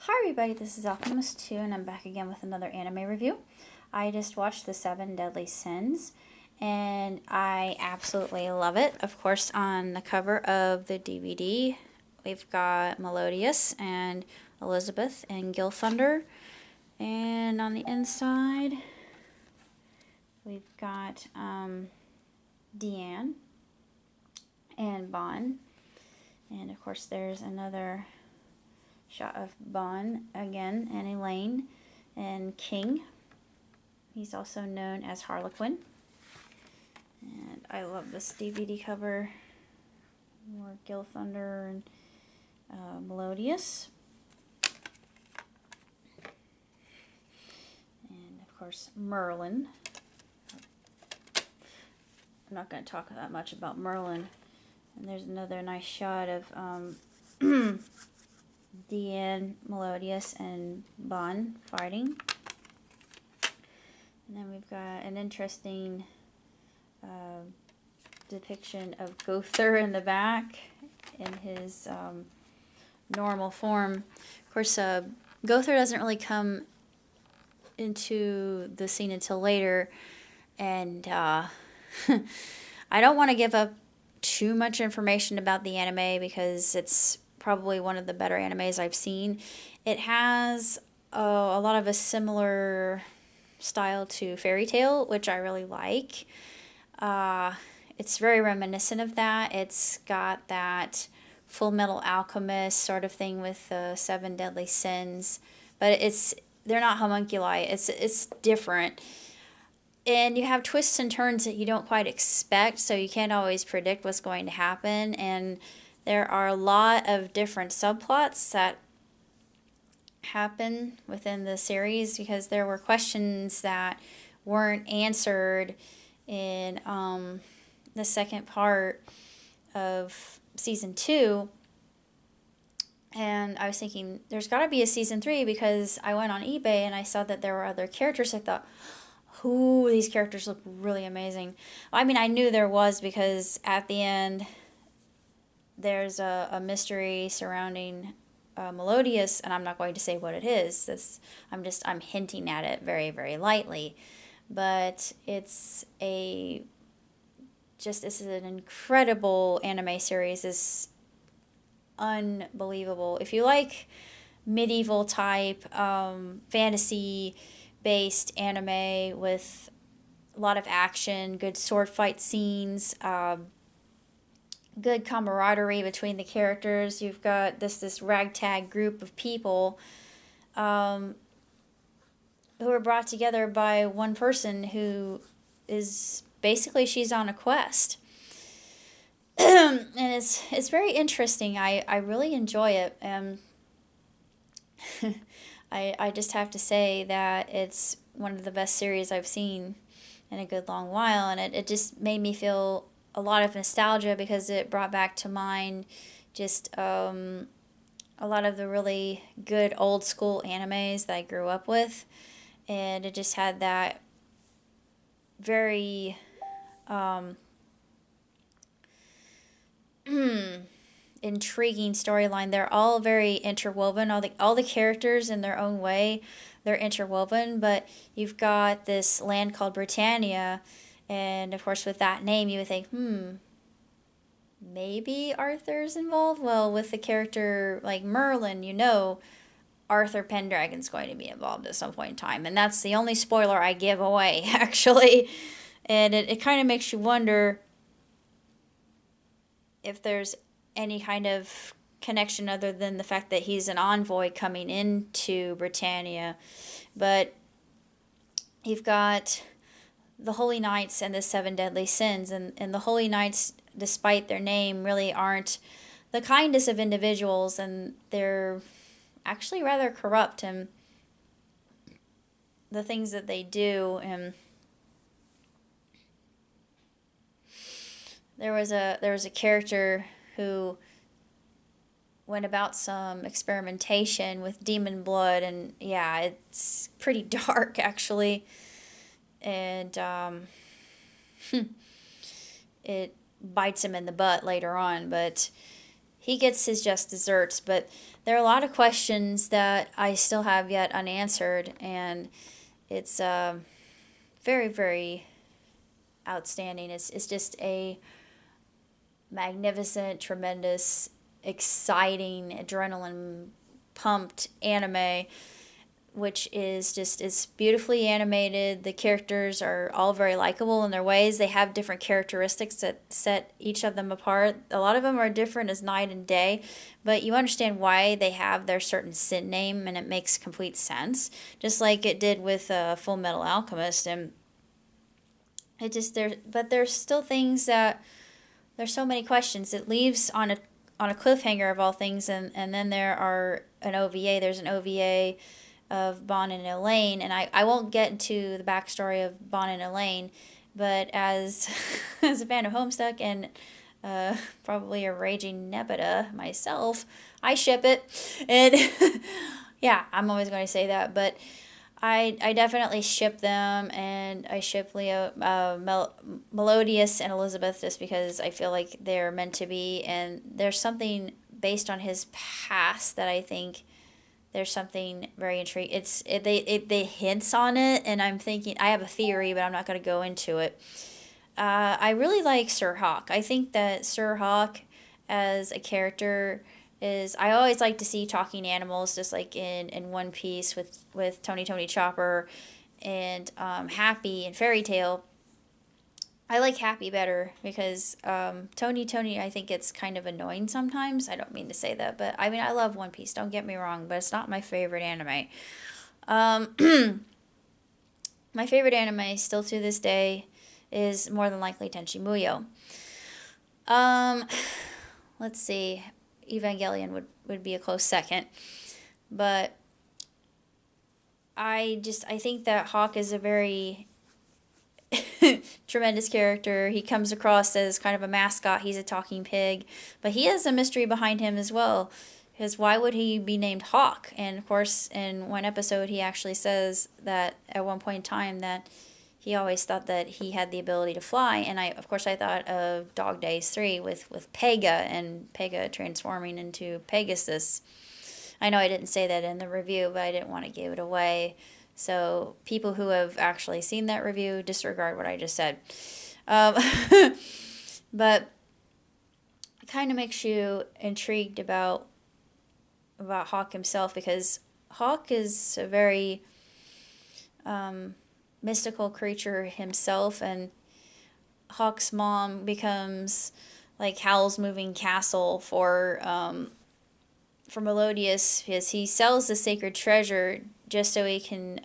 Hi everybody, this is Alchemist 2 and I'm back again with another anime review. I just watched The Seven Deadly Sins and I absolutely love it. Of course, on the cover of the DVD, we've got Melodious and Elizabeth and Gilthunder. And on the inside, we've got Deanne and Bon. And of course, there's another shot of Bon again, and Elaine, and King. He's also known as Harlequin. And I love this DVD cover. More Gilthunder and Melodious. And of course, Merlin. I'm not going to talk that much about Merlin. And there's another nice shot of Deanne, Melodious, and Bon fighting. And then we've got an interesting depiction of Gother in the back in his normal form. Of course, Gother doesn't really come into the scene until later, and I don't want to give up too much information about the anime because it's probably one of the better animes I've seen. It has a lot of a similar style to Fairy Tail, which I really like. It's very reminiscent of that. It's got that Full Metal Alchemist sort of thing with the Seven Deadly Sins, but they're not homunculi. It's different. And you have twists and turns that you don't quite expect, so you can't always predict what's going to happen. And there are a lot of different subplots that happen within the series because there were questions that weren't answered in the second part of season 2. And I was thinking, there's got to be a season 3 because I went on eBay and I saw that there were other characters. I thought, ooh, these characters look really amazing. I mean, I knew there was because at the end, there's a mystery surrounding Melodious, and I'm not going to say what it is. I'm hinting at it very, very lightly. But it's an incredible anime series. It's unbelievable. If you like medieval type fantasy based anime with a lot of action, good sword fight scenes, good camaraderie between the characters. You've got this ragtag group of people who are brought together by one person who is basically she's on a quest. And it's very interesting. I really enjoy it. I just have to say that it's one of the best series I've seen in a good long while, and it just made me feel a lot of nostalgia because it brought back to mind just a lot of the really good old school animes that I grew up with, and it just had that very intriguing storyline. They're all very interwoven. All the characters in their own way, they're interwoven. But you've got this land called Britannia, and of course, with that name, you would think, maybe Arthur's involved. Well, with the character like Merlin, Arthur Pendragon's going to be involved at some point in time, and that's the only spoiler I give away, actually. And it kind of makes you wonder if there's any kind of connection other than the fact that he's an envoy coming into Britannia. But you've got the Holy Knights and the Seven Deadly Sins, and the Holy Knights, despite their name, really aren't the kindest of individuals, and they're actually rather corrupt in the things that they do. And there was a character who went about some experimentation with demon blood, and yeah, it's pretty dark actually, and it bites him in the butt later on. But he gets his just desserts, but there are a lot of questions that I still have yet unanswered, and it's very, very outstanding. It's just a magnificent, tremendous, exciting, adrenaline pumped anime, which is just, it's beautifully animated. The characters are all very likable in their ways. They have different characteristics that set each of them apart. A lot of them are different as night and day, but you understand why they have their certain sin name, and it makes complete sense, just like it did with Full Metal Alchemist. And it just, but there's still things that, there's so many questions. It leaves on a cliffhanger of all things, and then there's an OVA of Bon and Elaine, and I won't get into the backstory of Bon and Elaine, but as as a fan of Homestuck and probably a raging Nepeta myself, I ship it, and yeah, I'm always going to say that, but I definitely ship them, and I ship Leo, Melodious and Elizabeth, just because I feel like they're meant to be, and there's something based on his past that I think there's something very intriguing. They hints on it, and I'm thinking, I have a theory, but I'm not going to go into it. I really like Sir Hawk. I think that Sir Hawk as a character is, I always like to see talking animals, just like in One Piece with Tony Chopper and Happy and Fairy Tale. I like Happy better because Tony I think it's kind of annoying sometimes. I don't mean to say that, but I mean, I love One Piece, don't get me wrong, but it's not my favorite anime. My favorite anime still to this day is more than likely Tenchi Muyo. Let's see. Evangelion would be a close second. But I think that Hawk is a very tremendous character. He comes across as kind of a mascot. He's a talking pig, but he has a mystery behind him as well. Because why would he be named Hawk? And of course, in one episode, he actually says that at one point in time that he always thought that he had the ability to fly. And I thought of Dog Days 3 with Pega, and Pega transforming into Pegasus. I know I didn't say that in the review, but I didn't want to give it away. So people who have actually seen that review, disregard what I just said. But it kind of makes you intrigued about Hawk himself, because Hawk is a very mystical creature himself, and Hawk's mom becomes like Howl's moving castle for Melodious, because he sells the sacred treasure just so he can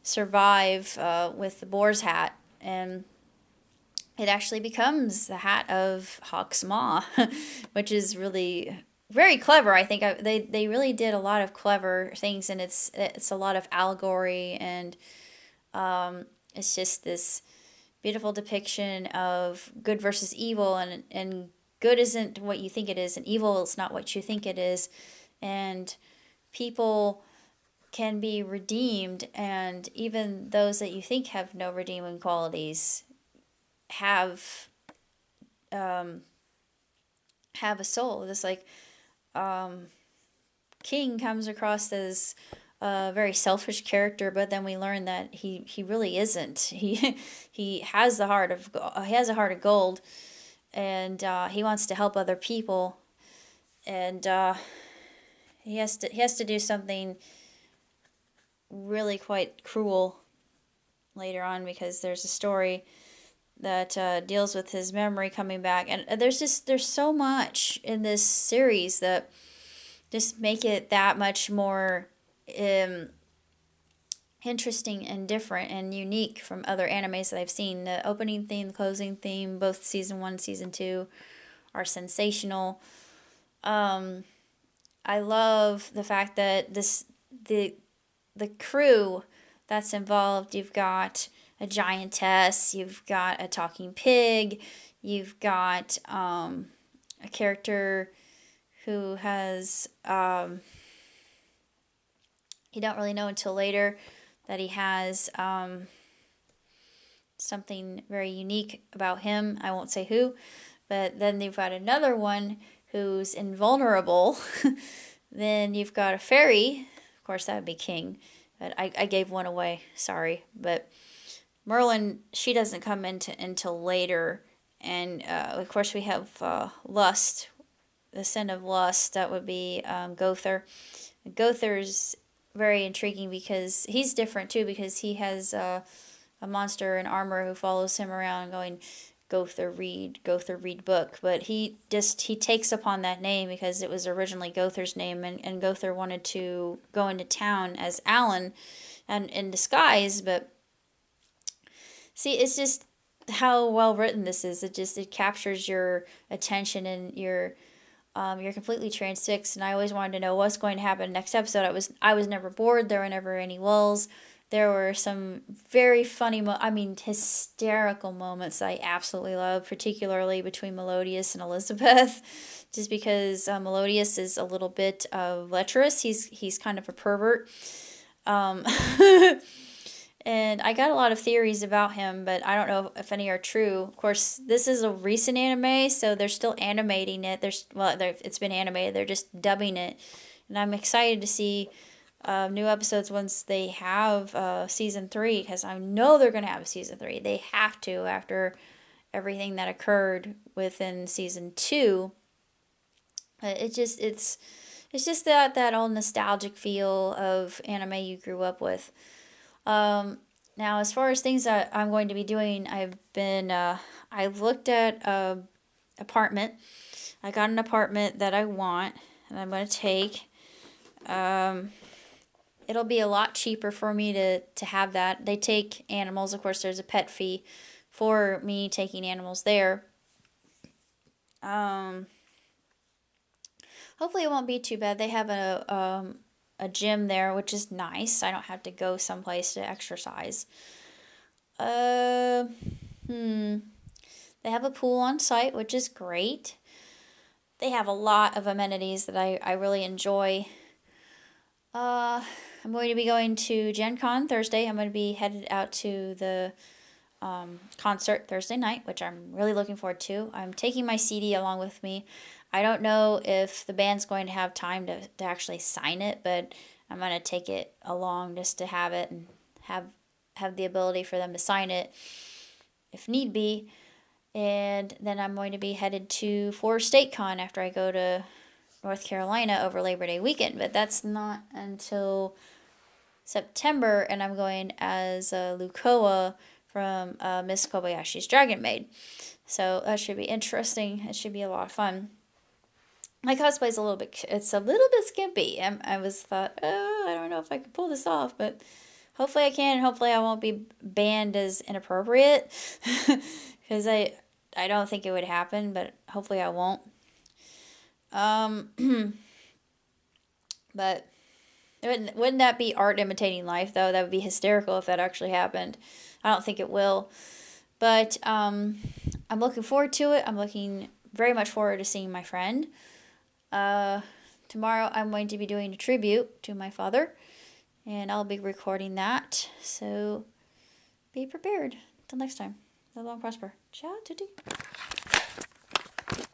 survive with the boar's hat, and it actually becomes the hat of Hawk's ma, which is really very clever. I think they really did a lot of clever things, and it's a lot of allegory, and it's just this beautiful depiction of good versus evil, and good isn't what you think it is, and evil is not what you think it is, and people can be redeemed, and even those that you think have no redeeming qualities have a soul. Just like King comes across as a very selfish character, but then we learn that he really isn't. He has a heart of gold, and he wants to help other people, and he has to do something really quite cruel later on, because there's a story that deals with his memory coming back, and there's so much in this series that just make it that much more interesting and different and unique from other animes that I've seen. The opening theme, the closing theme, both season 1 season 2 are sensational. I love the fact that the crew that's involved, you've got a giantess, you've got a talking pig, you've got a character who has you don't really know until later that he has something very unique about him. I won't say who, But then you've got another one who's invulnerable. Then you've got a fairy. Of course, that would be king. But I gave one away. Sorry. But Merlin, she doesn't come until later. And, of course, we have lust. The sin of lust. That would be Gother. Gother's very intriguing because he's different, too, because he has a monster in armor who follows him around going, Gother read book. But he takes upon that name because it was originally Gother's name, and Gother wanted to go into town as Alan and in disguise. But see, it's just how well written this is. It captures your attention, and you're completely transfixed. And I always wanted to know what's going to happen next episode. I was never bored. There were never any lulls. There were some very funny, hysterical moments I absolutely love, particularly between Melodius and Elizabeth, just because Melodius is a little bit lecherous. He's kind of a pervert. And I got a lot of theories about him, but I don't know if any are true. Of course, this is a recent anime, so they're still animating it. It's been animated. They're just dubbing it. And I'm excited to see new episodes once they have season 3, because I know they're going to have season 3. They have to, after everything that occurred within season 2. It's just that old nostalgic feel of anime you grew up with. Now, as far as things that I'm going to be doing, I've looked at apartment. I got an apartment that I want, and I'm going to take. It'll be a lot cheaper for me to have that. They take animals. Of course, there's a pet fee for me taking animals there. Hopefully it won't be too bad. They have a gym there, which is nice. I don't have to go someplace to exercise. They have a pool on site, which is great. They have a lot of amenities that I really enjoy. I'm going to be going to Gen Con Thursday. I'm going to be headed out to the concert Thursday night, which I'm really looking forward to. I'm taking my CD along with me. I don't know if the band's going to have time to actually sign it, but I'm going to take it along just to have it and have the ability for them to sign it if need be. And then I'm going to be headed to Florida State Con after I go to North Carolina over Labor Day weekend, but that's not until September, and I'm going as Lukoa from Miss Kobayashi's Dragon Maid. So that should be interesting. It should be a lot of fun. My cosplay's a little bit skimpy. I thought, I don't know if I can pull this off, but hopefully I can. Hopefully I won't be banned as inappropriate, because I don't think it would happen, but hopefully I won't. But wouldn't that be art imitating life, though? That would be hysterical if that actually happened. I don't think it will. But I'm looking forward to it. I'm looking very much forward to seeing my friend. Tomorrow I'm going to be doing a tribute to my father, and I'll be recording that. So be prepared. Until next time. Live long, prosper. Ciao, tutti.